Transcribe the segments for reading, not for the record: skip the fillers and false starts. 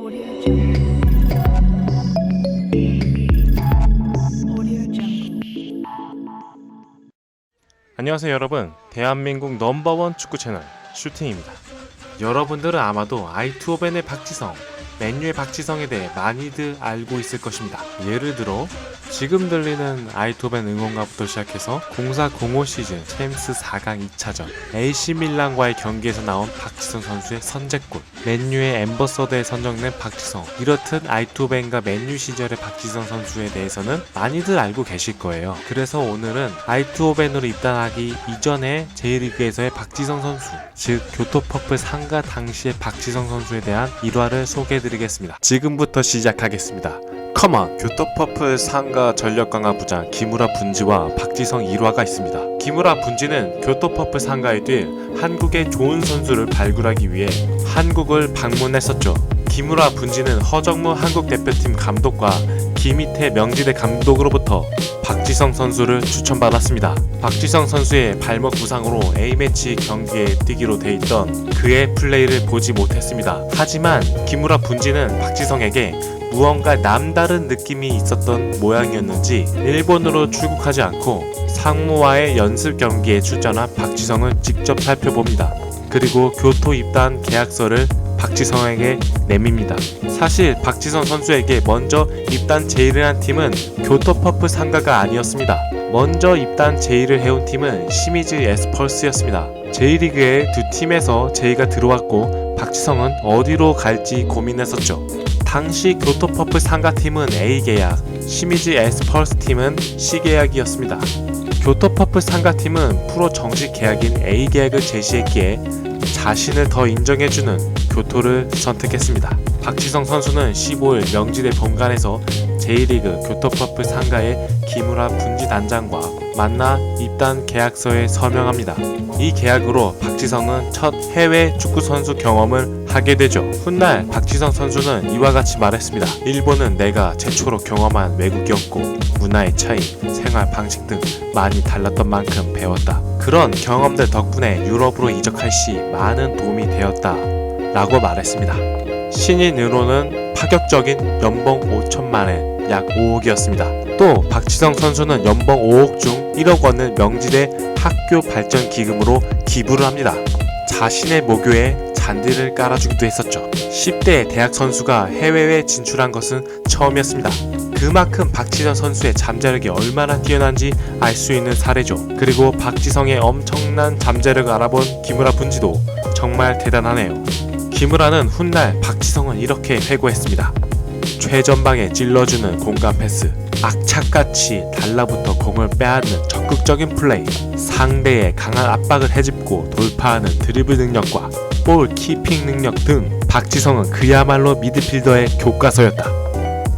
Audio Jungle. Audio Jungle. 안녕하세요 여러분, 대한민국 넘버원 축구 채널 슈팅입니다. 여러분들은 아마도 아이투어벤의 박지성, 맨유의 박지성에 대해 많이들 알고 있을 것입니다. 예를 들어 지금 들리는 아이투어벤 응원가부터 시작해서 04-05 시즌 챔스 4강 2차전 AC 밀란과의 경기에서 나온 박지성 선수의 선제골, 맨유의 엠버서더에 선정된 박지성, 이렇듯 아이투어벤과 맨유 시절의 박지성 선수에 대해서는 많이들 알고 계실 거예요. 그래서 오늘은 아이투어벤으로 입단하기 이전에 J리그에서의 박지성 선수, 즉 교토퍼플 상가 당시의 박지성 선수에 대한 일화를 소개해드리겠습니다. 지금부터 시작하겠습니다. 컴온! 교토퍼플 상가 전력강화 부장 기무라 분지와 박지성 일화가 있습니다. 기무라 분지는 교토퍼플 상가에 뛸 한국의 좋은 선수를 발굴하기 위해 한국을 방문했었죠. 기무라 분지는 허정무 한국 대표팀 감독과 김희태 명지대 감독으로부터 박지성 선수를 추천받았습니다. 박지성 선수의 발목 부상으로 A매치 경기에 뛰기로 돼 있던 그의 플레이를 보지 못했습니다. 하지만 기무라 분지는 박지성에게 무언가 남다른 느낌이 있었던 모양이었는지 일본으로 출국하지 않고 상무와의 연습 경기에 출전한 박지성을 직접 살펴봅니다. 그리고 교토 입단 계약서를 박지성에게 내밉니다. 사실 박지성 선수에게 먼저 입단 제의를 한 팀은 교토퍼플 상가가 아니었습니다. 먼저 입단 제의를 해온 팀은 시미즈 에스펄스였습니다. J리그의 두 팀에서 제의가 들어왔고 박지성은 어디로 갈지 고민했었죠. 당시 교토퍼플 상가팀은 A계약, 시미즈 에스펄스 팀은 C계약이었습니다. 교토퍼플 상가팀은 프로 정식 계약인 A계약을 제시했기에 자신을 더 인정해주는 교토를 선택했습니다. 박지성 선수는 15일 명지대 본관에서 J리그 교토퍼플 상가의 기무라 분지 단장과 만나 입단 계약서에 서명합니다. 이 계약으로 박지성은 첫 해외 축구 선수 경험을 하게 되죠. 훗날 박지성 선수는 이와 같이 말했습니다. 일본은 내가 최초로 경험한 외국이었고 문화의 차이, 생활 방식 등 많이 달랐던 만큼 배웠다. 그런 경험들 덕분에 유럽으로 이적할 시 많은 도움이 되었다 라고 말했습니다. 신인으로는 파격적인 연봉 5천만엔 약 5억이었습니다. 또 박지성 선수는 연봉 5억 중 1억 원을 명지대 학교 발전 기금으로 기부를 합니다. 자신의 모교에 잔디를 깔아주기도 했었죠. 10대 대학 선수가 해외에 진출한 것은 처음이었습니다. 그만큼 박지성 선수의 잠재력이 얼마나 뛰어난지 알 수 있는 사례죠. 그리고 박지성의 엄청난 잠재력을 알아본 기무라 분지도 정말 대단하네요. 기무라는 훗날 박지성을 이렇게 회고했습니다. 최전방에 찔러주는 공간 패스, 악착같이 달라붙어 공을 빼앗는 적극적인 플레이, 상대의 강한 압박을 헤집고 돌파하는 드리블 능력과 볼 키핑 능력 등 박지성은 그야말로 미드필더의 교과서였다.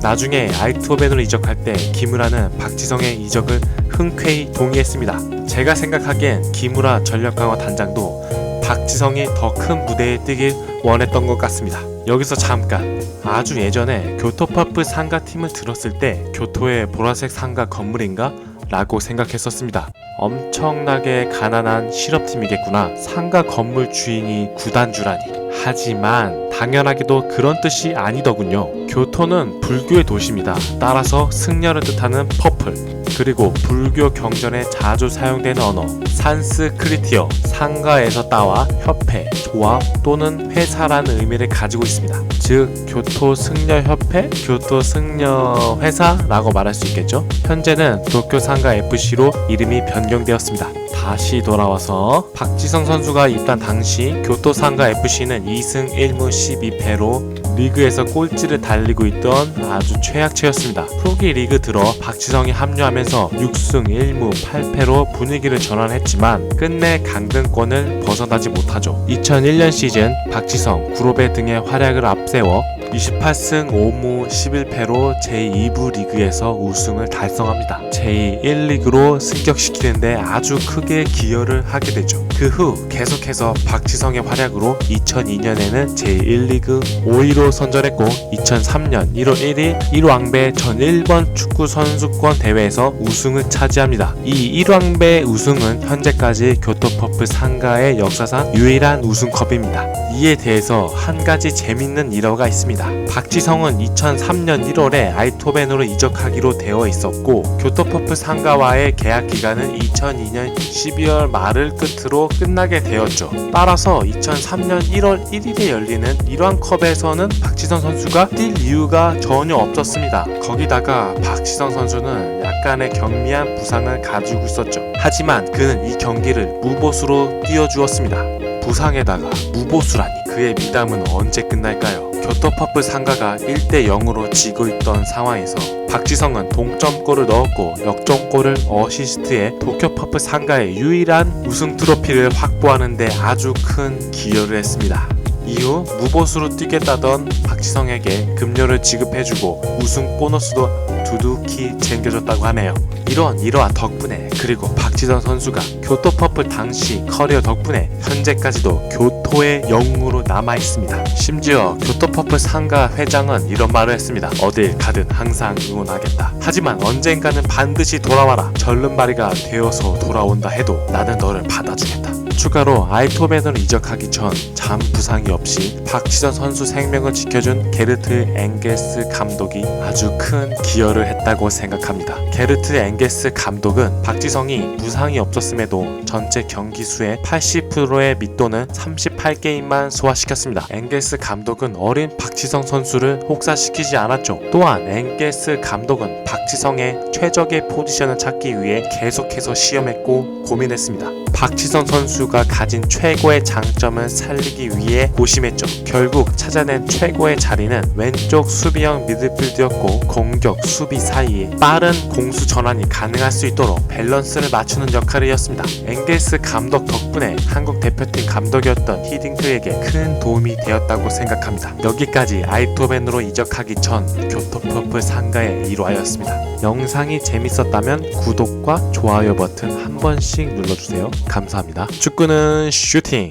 나중에 아이투어벤으로 이적할 때 기무라는 박지성의 이적을 흔쾌히 동의했습니다. 제가 생각하기엔 기무라 전력강화 단장도 박지성이 더 큰 무대에 뛰길 원했던 것 같습니다. 여기서 잠깐, 아주 예전에 교토퍼플 상가팀을 들었을 때 교토의 보라색 상가 건물인가? 라고 생각했었습니다. 엄청나게 가난한 실업팀이겠구나. 상가 건물 주인이 구단주라니. 하지만 당연하게도 그런 뜻이 아니더군요. 교토는 불교의 도시입니다. 따라서 승려를 뜻하는 퍼플, 그리고 불교 경전에 자주 사용되는 언어 산스크리트어, 상가에서 따와 협회, 조합 또는 회사라는 의미를 가지고 있습니다. 즉 교토 승려 협회, 교토 승려 회사라고 말할 수 있겠죠. 현재는 도쿄 상가 FC로 이름이 변경되었습니다. 다시 돌아와서 박지성 선수가 입단 당시 교토 상가 FC는 2승 1무 12패로 리그에서 꼴찌를 달리고 있던 아주 최악체였습니다. 후기 리그 들어 박지성이 합류하면서 6승 1무 8패로 분위기를 전환했지만 끝내 강등권을 벗어나지 못하죠. 2001년 시즌 박지성, 구로베 등의 활약을 앞세워 28승 5무 11패로 제2부 리그에서 우승을 달성합니다. 제1리그로 승격시키는데 아주 크게 기여를 하게 되죠. 그 후 계속해서 박지성의 활약으로 2002년에는 제1리그 5위로 선전했고 2003년 1월 1일 1왕배 전 1번 축구 선수권 대회에서 우승을 차지합니다. 이 1왕배 우승은 현재까지 교토퍼플 상가의 역사상 유일한 우승컵입니다. 이에 대해서 한 가지 재밌는 일화가 있습니다. 박지성은 2003년 1월에 아이토벤으로 이적하기로 되어 있었고 교토퍼플 상가와의 계약 기간은 2002년 12월 말을 끝으로 끝나게 되었죠. 따라서 2003년 1월 1일에 열리는 1왕컵에서는 박지성 선수가 뛸 이유가 전혀 없었습니다. 거기다가 박지성 선수는 약간의 경미한 부상을 가지고 있었죠. 하지만 그는 이 경기를 무보수로 뛰어주었습니다. 부상에다가 무보수라니, 그의 미담은 언제 끝날까요? 교토퍼플 상가가 1대 0으로 지고 있던 상황에서 박지성은 동점골을 넣었고 역전골을 어시스트해 도쿄퍼플 상가의 유일한 우승 트로피를 확보하는 데 아주 큰 기여를 했습니다. 이후 무보수로 뛰겠다던 박지성에게 급료를 지급해주고 우승 보너스도 두둑히 챙겨줬다고 하네요. 이러한 일화 덕분에, 그리고 박지성 선수가 교토퍼플 당시 커리어 덕분에 현재까지도 교토의 영웅으로 남아있습니다. 심지어 교토퍼플 상가 회장은 이런 말을 했습니다. 어딜 가든 항상 응원하겠다. 하지만 언젠가는 반드시 돌아와라. 절름발이가 되어서 돌아온다 해도 나는 너를 받아주겠다. 추가로 아이토벤으로 이적하기 전 잠 부상이 없이 박지성 선수 생명을 지켜준 게르트 엥게스 감독이 아주 큰 기여를 했다고 생각합니다. 게르트 엥게스 감독은 박지성이 부상이 없었음에도 전체 경기 수의 80%의 밑도는 38게임만 소화시켰습니다. 엥게스 감독은 어린 박지성 선수를 혹사시키지 않았죠. 또한 엥게스 감독은 박지성의 최적의 포지션을 찾기 위해 계속해서 시험했고 고민했습니다. 박지성 선수가 가진 최고의 장점을 살리기 위해 고심했죠. 결국 찾아낸 최고의 자리는 왼쪽 수비형 미드필드였고 공격, 수비 사이에 빠른 공수 전환이 가능할 수 있도록 밸런스를 맞추는 역할이었습니다. 엥게스 감독 덕분에 한국 대표팀 감독이었던 히딩크에게 큰 도움이 되었다고 생각합니다. 여기까지 아이토벤으로 이적하기 전 교토퍼플 상가의 일화였습니다. 영상이 재밌었다면 구독과 좋아요 버튼 한 번씩 눌러주세요. 감사합니다. 축구는 슈팅!